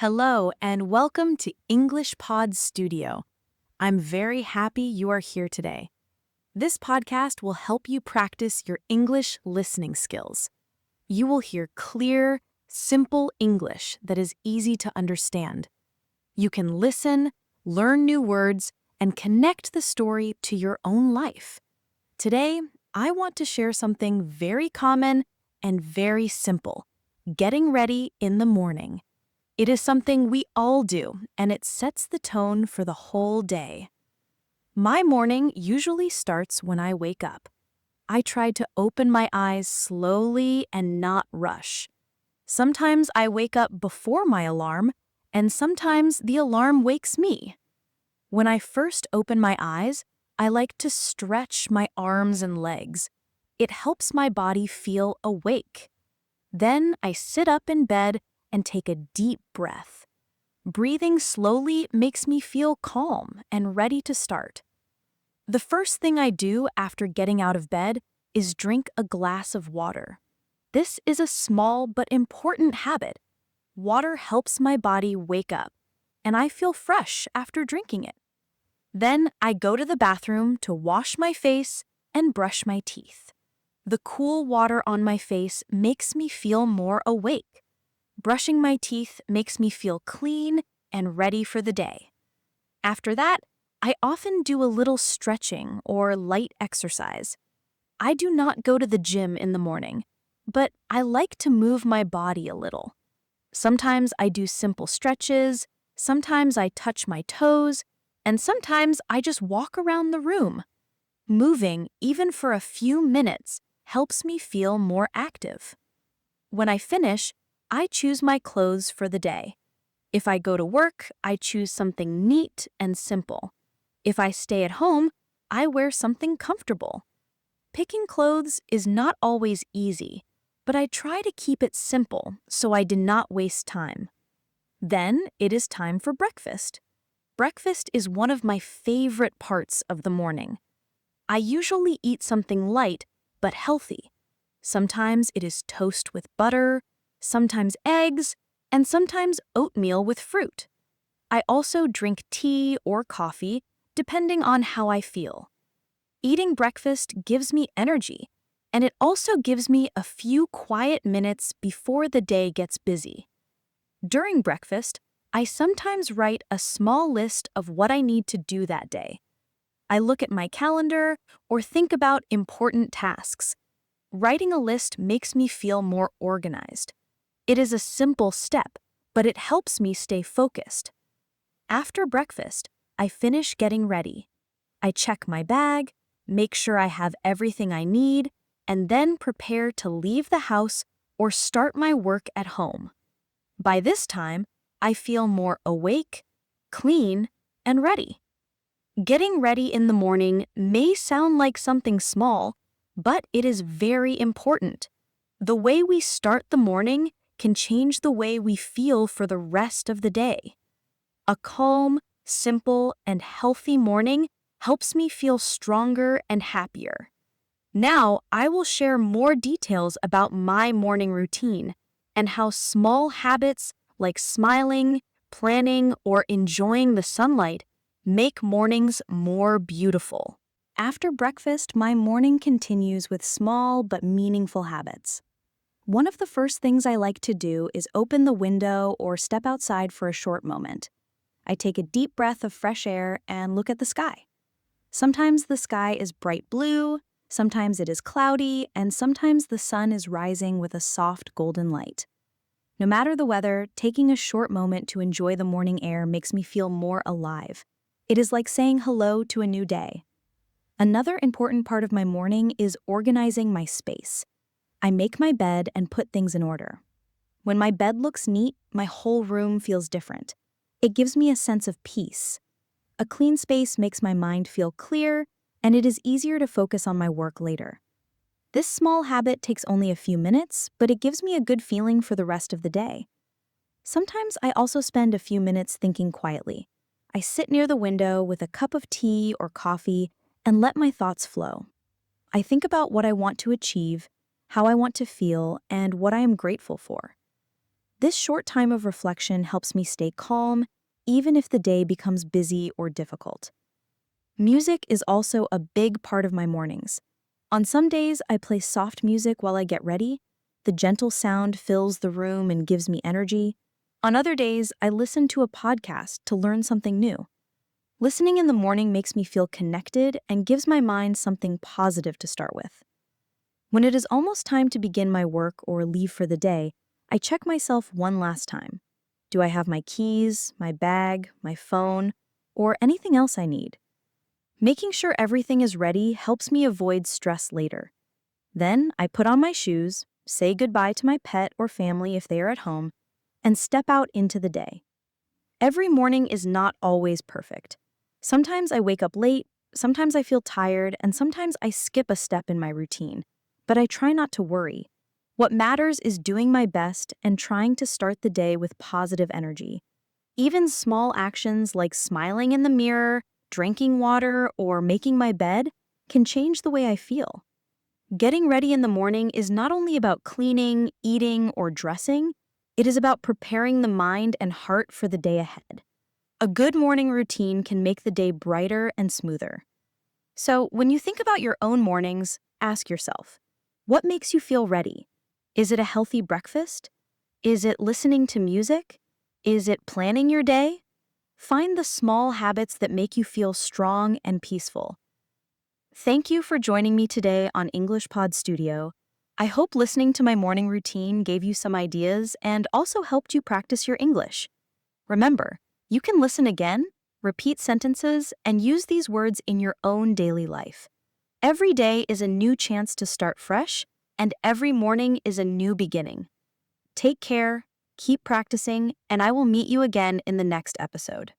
Hello and welcome to English Pod Studio. I'm very happy you are here today. This podcast will help you practice your English listening skills. You will hear clear, simple English that is easy to understand. You can listen, learn new words, and connect the story to your own life. Today, I want to share something very common and very simple: getting ready in the morning. It is something we all do, and it sets the tone for the whole day. My morning usually starts when I wake up. I try to open my eyes slowly and not rush. Sometimes I wake up before my alarm, and sometimes the alarm wakes me. When I first open my eyes, I like to stretch my arms and legs. It helps my body feel awake. Then I sit up in bed and take a deep breath. Breathing slowly makes me feel calm and ready to start. The first thing I do after getting out of bed is drink a glass of water. This is a small but important habit. Water helps my body wake up, and I feel fresh after drinking it. Then I go to the bathroom to wash my face and brush my teeth. The cool water on my face makes me feel more awake. Brushing my teeth makes me feel clean and ready for the day. After that, I often do a little stretching or light exercise. I do not go to the gym in the morning, but I like to move my body a little. Sometimes I do simple stretches, sometimes I touch my toes, and sometimes I just walk around the room. Moving, even for a few minutes, helps me feel more active. When I finish, I choose my clothes for the day. If I go to work, I choose something neat and simple. If I stay at home, I wear something comfortable. Picking clothes is not always easy, but I try to keep it simple so I do not waste time. Then it is time for breakfast. Breakfast is one of my favorite parts of the morning. I usually eat something light but healthy. Sometimes it is toast with butter, sometimes eggs, and sometimes oatmeal with fruit. I also drink tea or coffee, depending on how I feel. Eating breakfast gives me energy, and it also gives me a few quiet minutes before the day gets busy. During breakfast, I sometimes write a small list of what I need to do that day. I look at my calendar or think about important tasks. Writing a list makes me feel more organized. It is a simple step, but it helps me stay focused. After breakfast, I finish getting ready. I check my bag, make sure I have everything I need, and then prepare to leave the house or start my work at home. By this time, I feel more awake, clean, and ready. Getting ready in the morning may sound like something small, but it is very important. The way we start the morning can change the way we feel for the rest of the day. A calm, simple, and healthy morning helps me feel stronger and happier. Now, I will share more details about my morning routine and how small habits like smiling, planning, or enjoying the sunlight make mornings more beautiful. After breakfast, my morning continues with small but meaningful habits. One of the first things I like to do is open the window or step outside for a short moment. I take a deep breath of fresh air and look at the sky. Sometimes the sky is bright blue, sometimes it is cloudy, and sometimes the sun is rising with a soft golden light. No matter the weather, taking a short moment to enjoy the morning air makes me feel more alive. It is like saying hello to a new day. Another important part of my morning is organizing my space. I make my bed and put things in order. When my bed looks neat, my whole room feels different. It gives me a sense of peace. A clean space makes my mind feel clear, and it is easier to focus on my work later. This small habit takes only a few minutes, but it gives me a good feeling for the rest of the day. Sometimes I also spend a few minutes thinking quietly. I sit near the window with a cup of tea or coffee and let my thoughts flow. I think about what I want to achieve, how I want to feel, and what I am grateful for. This short time of reflection helps me stay calm, even if the day becomes busy or difficult. Music is also a big part of my mornings. On some days, I play soft music while I get ready. The gentle sound fills the room and gives me energy. On other days, I listen to a podcast to learn something new. Listening in the morning makes me feel connected and gives my mind something positive to start with. When it is almost time to begin my work or leave for the day, I check myself one last time. Do I have my keys, my bag, my phone, or anything else I need? Making sure everything is ready helps me avoid stress later. Then I put on my shoes, say goodbye to my pet or family if they are at home, and step out into the day. Every morning is not always perfect. Sometimes I wake up late, sometimes I feel tired, and sometimes I skip a step in my routine. But I try not to worry. What matters is doing my best and trying to start the day with positive energy. Even small actions like smiling in the mirror, drinking water, or making my bed can change the way I feel. Getting ready in the morning is not only about cleaning, eating, or dressing, it is about preparing the mind and heart for the day ahead. A good morning routine can make the day brighter and smoother. So, when you think about your own mornings, ask yourself, what makes you feel ready? Is it a healthy breakfast? Is it listening to music? Is it planning your day? Find the small habits that make you feel strong and peaceful. Thank you for joining me today on English Pod Studio. I hope listening to my morning routine gave you some ideas and also helped you practice your English. Remember, you can listen again, repeat sentences, and use these words in your own daily life. Every day is a new chance to start fresh, and every morning is a new beginning. Take care, keep practicing, and I will meet you again in the next episode.